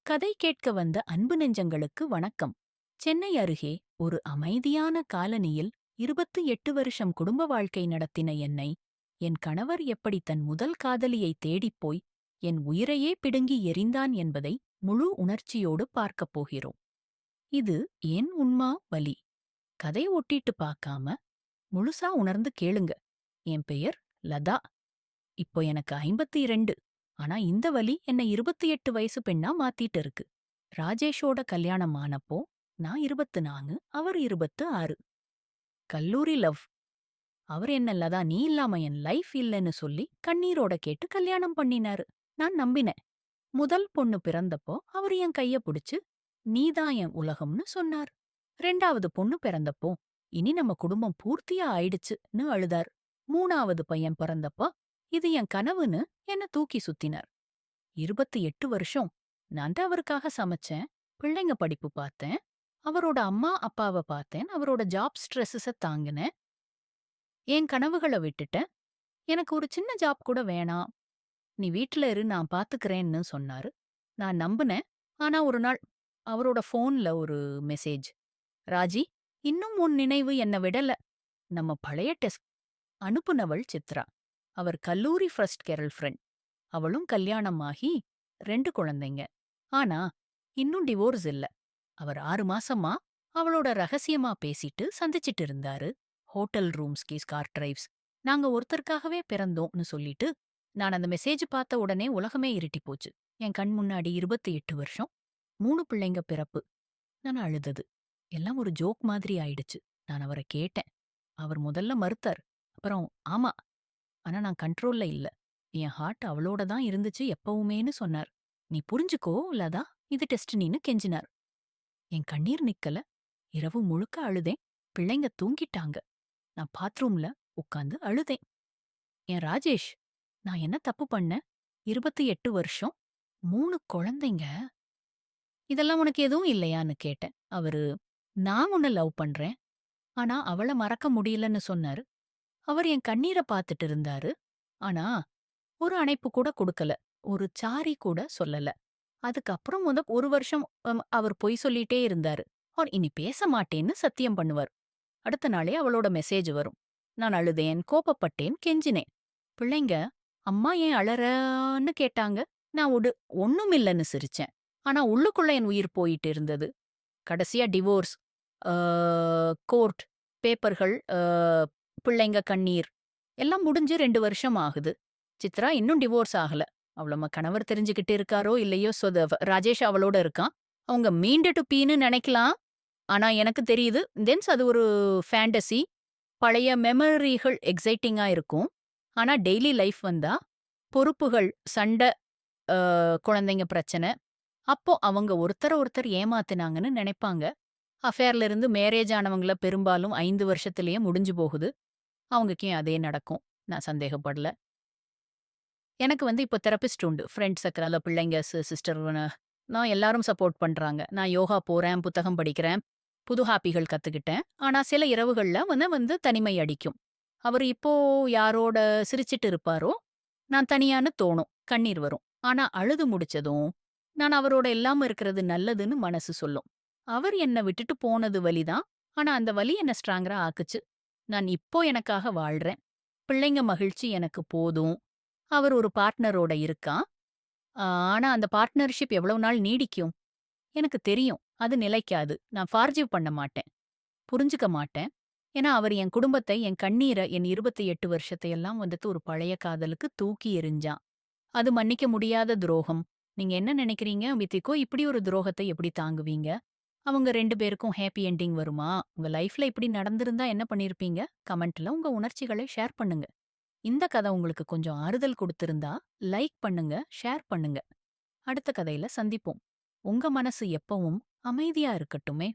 கதை கேட்க வந்த அன்பு நெஞ்சங்களுக்கு வணக்கம். சென்னை அருகே ஒரு அமைதியான காலனியில் 28 வருஷம் குடும்ப வாழ்க்கை நடத்தின என்னை, என் கணவர் எப்படி தன் முதல் காதலியை தேடிப்போய் என் உயிரையே பிடுங்கி எறிந்தான் என்பதை முழு உணர்ச்சியோடு பார்க்கப் போகிறோம். இது ஏன் உண்மா வலி? கதை ஒட்டிட்டு பார்க்காம முழுசா உணர்ந்து கேளுங்க. என் பெயர் லதா. இப்போ எனக்கு 52. ஆனா இந்த வலி என்ன 28 வயசு பெண்ணா மாத்திட்டு இருக்கு. ராஜேஷோட கல்யாணம் ஆனப்போ நான் 24, அவர் 26. கல்லூரி லவ். அவர் என்ன லதா நீ இல்லாம என் லைஃப் இல்லைன்னு சொல்லி கண்ணீரோட கேட்டு கல்யாணம் பண்ணினாரு. நான் நம்பினேன். முதல் பொண்ணு பிறந்தப்போ அவர் என் கைய புடிச்சு நீதான் என் உலகம்னு சொன்னார். 2வது பொண்ணு பிறந்தப்போ இனி நம்ம குடும்பம் பூர்த்தியா ஆயிடுச்சுன்னு அழுதார். 3வது பையன் பிறந்தப்போ இது என் கனவுன்னு என்ன தூக்கி சுத்தினார். 28 வருஷம் நான் தான் அவருக்காக சமைச்சேன், பிள்ளைங்க படிப்பு பார்த்தேன், அவரோட அம்மா அப்பாவ பார்த்தேன், அவரோட ஜாப் ஸ்ட்ரெஸ்ஸ தாங்கினேன். என் கனவுகள விட்டுட்டேன். எனக்கு ஒரு சின்ன ஜாப் கூட வேணாம். நீ வீட்ல இரு நான் பாத்துக்கறேன்னு சொன்னாரு. நான் நம்புனேன். ஆனா ஒரு நாள் அவரோட ஃபோன்ல ஒரு மெசேஜ். ராஜி, இன்னும் உன் நினைவு என்ன விடல. நம்ம பழைய டெஸ்க். அனுப்புனவள் சித்ரா. அவர் கல்லூரி ஃபர்ஸ்ட் கேர்ள் ஃப்ரெண்ட். அவளும் கல்யாணம் ஆகி 2 குழந்தைங்க. ஆனா இன்னும் டிவோர்ஸ் இல்ல. அவர் 6 மாசமா அவளோட ரகசியமா பேசிட்டு சந்திச்சிட்டு இருந்தாரு. ஹோட்டல் ரூம்ஸ்கி ஸ்கார் டிரைவ்ஸ். நாங்க ஒருத்தருக்காகவே பிறந்தோம்னு சொல்லிட்டு, நான் அந்த மெசேஜ் பார்த்த உடனே உலகமே இருட்டி போச்சு. என் கண் முன்னாடி 28 வருஷம், 3 பிள்ளைங்க பிறப்பு. நான் அழுதது. எல்லாம் ஒரு ஜோக் மாதிரி ஆயிடுச்சு. நான் அவர கேட்டேன். அவர் முதல்ல மறுத்தார். அப்புறம் ஆமா, ஆனா நான் கண்ட்ரோல்ல இல்ல. என் ஹார்ட் அவளோட தான் இருந்துச்சு எப்பவுமேன்னு சொன்னார். நீ புரிஞ்சுக்கோ லதா, இது டெஸ்டினின்னு கெஞ்சினார். என் கண்ணீர் நிக்கல. இரவு முழுக்க அழுதேன். பிள்ளைங்க தூங்கிட்டாங்க. நான் பாத்ரூம்ல உட்கார்ந்து அழுதேன். என் ராஜேஷ், நான் என்ன தப்பு பண்ணேன்? 28 வருஷம், 3 குழந்தைங்க. இதெல்லாம் உனக்கு எதுவும் இல்லையான்னு கேட்டேன். அவரு, நான் உன்ன லவ் பண்றேன். ஆனா அவள மறக்க முடியலன்னு சொன்னாரு. அவர் என் கண்ணீர பாத்துட்டு இருந்தாரு. ஆனா ஒரு அணைப்பு கூட குடுக்கல. ஒரு சாரி கூட சொல்லல. அதுக்கப்புறம் ஒரு வருஷம் அவர் பொய் சொல்லிட்டே இருந்தாரு. அவர் இனி பேச மாட்டேன்னு சத்தியம் பண்ணுவார். அடுத்த நாளே அவளோட மெசேஜ் வரும். நான் அழுதேன், கோபப்பட்டேன், கெஞ்சினேன். பிள்ளைங்க, அம்மா ஏன் அழறன்னு கேட்டாங்க. நான் ஒண்ணுமில்லன்னு சிரிச்சேன். ஆனா உள்ளுக்குள்ள என் உயிர் போயிட்டு இருந்தது. கடைசியா டிவோர்ஸ், ஆ கோர்ட், பேப்பர்கள், பிள்ளைங்க கண்ணீர் எல்லாம் முடிஞ்சு 2 வருஷம் ஆகுது. சித்ரா இன்னும் டிவோர்ஸ் ஆகல. அவள கணவர் தெரிஞ்சுகிட்டு இருக்காரோ இல்லையோ ராஜேஷ் அவளோட இருக்கான். அவங்க மீண்டுட்டு பீன்னு நெனைக்கலாம். ஆனா எனக்கு தெரியுது, அது ஒரு ஃபேண்டசி. பழைய மெமரிகள் எக்ஸைட்டிங்கா இருக்கும். ஆனா டெய்லி லைஃப் வந்தா, பொறுப்புகள், சண்ட, குழந்தைங்க பிரச்சனை. அப்போ அவங்க ஒருத்தர ஏமாத்துனாங்கன்னு நெனைப்பாங்க. அஃபேர்ல இருந்து மேரேஜ் ஆனவங்கள பெரும்பாலும் 5 வருஷத்திலேயே முடிஞ்சு போகுது. அவங்களுக்கும் அதே நடக்கும். நான் சந்தேகப்படல. எனக்கு இப்போ தெரபிஸ்ட் உண்டு. ஃப்ரெண்ட் சர்க்கிள்ல பிள்ளைங்க, சிஸ்டர் நான் எல்லாரும் சப்போர்ட் பண்றாங்க. நான் யோகா போறேன், புத்தகம் படிக்கிறேன், புது ஹாபிகள் கத்துக்கிட்டேன். ஆனா சில இரவுகள்ல தனிமை அடிக்கும். அவரு இப்போ யாரோட சிரிச்சிட்டு இருப்பாரோ, நான் தனியான்னு தோணும். கண்ணீர் வரும். ஆனா அழுது முடிச்சதும், நான் அவரோட இல்லாம இருக்கிறது நல்லதுன்னு மனசு சொல்லும். அவர் என்ன விட்டுட்டு போனது வலிதான். ஆனா அந்த வலி என்ன ஸ்ட்ராங்கரா ஆக்குச்சு. நான் இப்போ எனக்காக வாழ்றேன். பிள்ளைங்க மகிழ்ச்சி எனக்கு போதும். அவர் ஒரு பார்ட்னரோட இருக்கான். ஆனா அந்த பார்ட்னர்ஷிப் எவ்வளவு நாள் நீடிக்கும்? எனக்கு தெரியும். அது நிலைக்காது. நான் ஃபார்ஜிவ் பண்ண மாட்டேன். புரிஞ்சுக்க மாட்டேன். ஏன்னா அவர் என் குடும்பத்தை, என் கண்ணீர, என் 28 வருஷத்தையெல்லாம் ஒரு பழைய காதலுக்கு தூக்கி எறிஞ்சான். அது மன்னிக்க முடியாத துரோகம். நீங்க என்ன நினைக்கிறீங்க? வித்திகோ இப்படி ஒரு துரோகத்தை எப்படி தாங்குவீங்க? அவங்க 2 பேருக்கும் ஹேப்பி எண்டிங் வருமா? உங்க லைஃப்ல இப்படி நடந்திருந்தா என்ன பண்ணிருப்பீங்க? கமெண்ட்ல உங்க உணர்ச்சிகளை ஷேர் பண்ணுங்க. இந்த கதை உங்களுக்கு கொஞ்சம் ஆறுதல் கொடுத்திருந்தா லைக் பண்ணுங்க, ஷேர் பண்ணுங்க. அடுத்த கதையில சந்திப்போம். உங்க மனசு எப்பவும் அமைதியா இருக்கட்டுமே.